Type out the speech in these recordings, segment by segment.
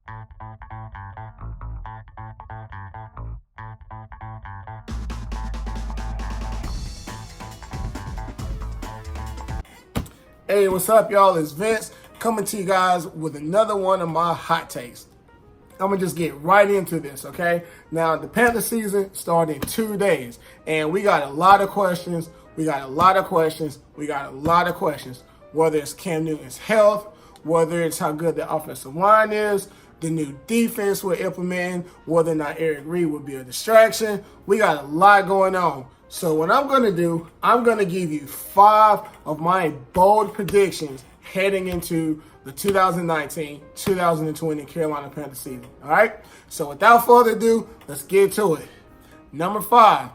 Hey, what's up, y'all? It's Vince coming to you guys with another one of my hot takes. I'm going to just get right into this, okay? Now, the Panthers season started in 2 days, and we got a lot of questions. Whether it's Cam Newton's health, whether it's how good the offensive line is, the new defense we're implementing, whether or not Eric Reid will be a distraction. We got a lot going on. So what I'm going to do, I'm going to give you 5 of my bold predictions heading into the 2019-2020 Carolina Panthers season. All right? So without further ado, let's get to it. Number 5,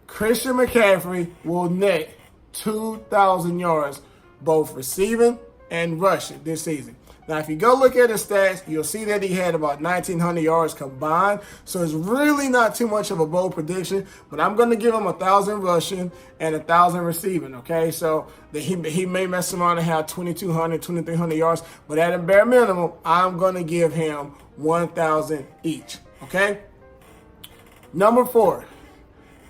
Christian McCaffrey will net 2,000 yards, both receiving and rushing this season. Now, if you go look at his stats, you'll see that he had about 1,900 yards combined. So it's really not too much of a bold prediction, but I'm going to give him 1,000 rushing and 1,000 receiving, okay? So he may mess around and have 2,200, 2,300 yards, but at a bare minimum, I'm going to give him 1,000 each, okay? Number 4,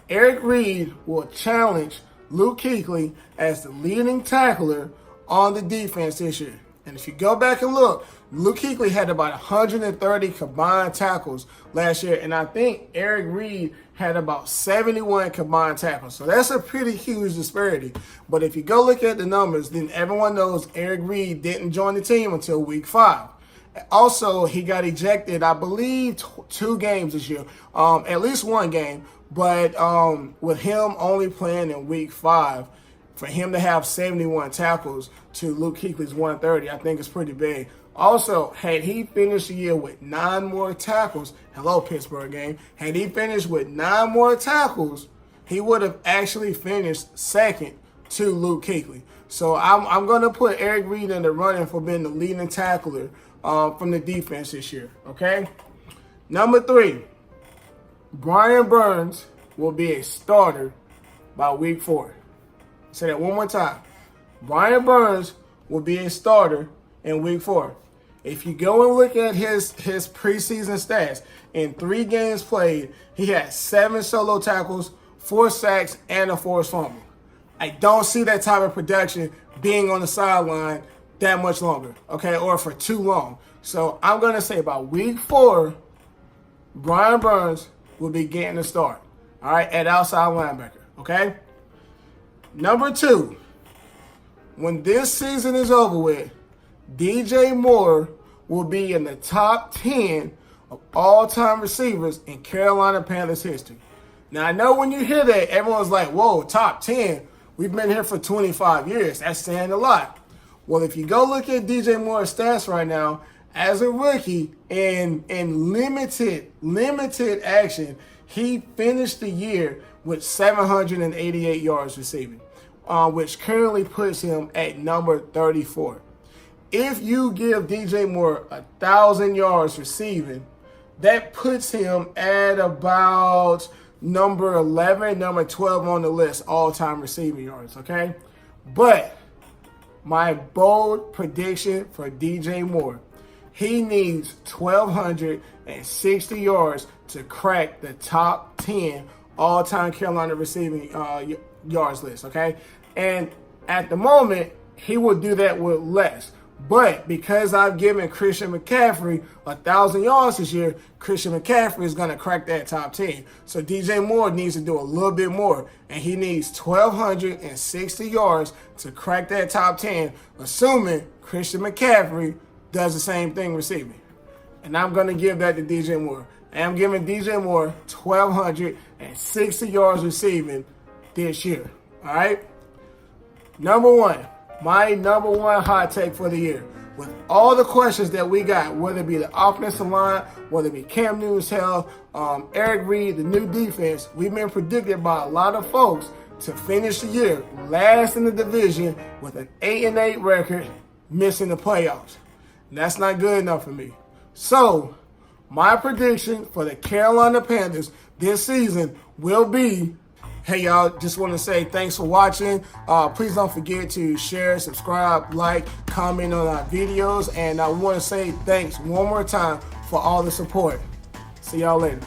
Eric Reid will challenge Luke Kuechly as the leading tackler on the defense this year. And if you go back and look, Luke Kuechly had about 130 combined tackles last year, and I think Eric Reid had about 71 combined tackles. So that's a pretty huge disparity. But if you go look at the numbers, then everyone knows Eric Reid didn't join the team until week 5. Also, he got ejected, I believe, 2 games this year, at least 1 game. But with him only playing in week 5, for him to have 71 tackles to Luke Kuechly's 130, I think is pretty big. Also, had he finished the year with 9 more tackles, hello Pittsburgh game, had he finished with 9 more tackles, he would have actually finished second to Luke Kuechly. So I'm going to put Eric Reid in the running for being the leading tackler from the defense this year, okay? Number 3, Brian Burns will be a starter by week 4. Say that one more time. Brian Burns will be a starter in week 4. If you go and look at his preseason stats, in 3 games played, he had 7 solo tackles, 4 sacks, and a forced fumble. I don't see that type of production being on the sideline that much longer, okay, or for too long. So I'm going to say by week 4, Brian Burns will be getting a start, all right, at outside linebacker, okay? Number 2, when this season is over with, DJ Moore will be in the top 10 of all-time receivers in Carolina Panthers history. Now, I know when you hear that, everyone's like, whoa, top 10? We've been here for 25 years. That's saying a lot. Well, if you go look at DJ Moore's stats right now, as a rookie in limited action, he finished the year with 788 yards receiving, which currently puts him at number 34. If you give DJ Moore 1,000 yards receiving, that puts him at about number 11, number 12 on the list, all-time receiving yards, okay? But my bold prediction for DJ Moore, he needs 1,260 yards to crack the top 10 all-time Carolina receiving yards list, okay? And at the moment, he will do that with less. But because I've given Christian McCaffrey 1,000 yards this year, Christian McCaffrey is going to crack that top 10. So DJ Moore needs to do a little bit more, and he needs 1,260 yards to crack that top 10, assuming Christian McCaffrey does the same thing receiving. And I'm going to give that to DJ Moore. And I'm giving DJ Moore 1,260 yards receiving this year. All right? Number 1. My number 1 hot take for the year. With all the questions that we got, whether it be the offensive line, whether it be Cam Newton's health, Eric Reid, the new defense, we've been predicted by a lot of folks to finish the year last in the division with an 8-8 record, missing the playoffs. And that's not good enough for me. So, my prediction for the Carolina Panthers this season will be Hey, y'all, just want to say thanks for watching. Please don't forget to share, subscribe, like, comment on our videos. And I want to say thanks one more time for all the support. See y'all later.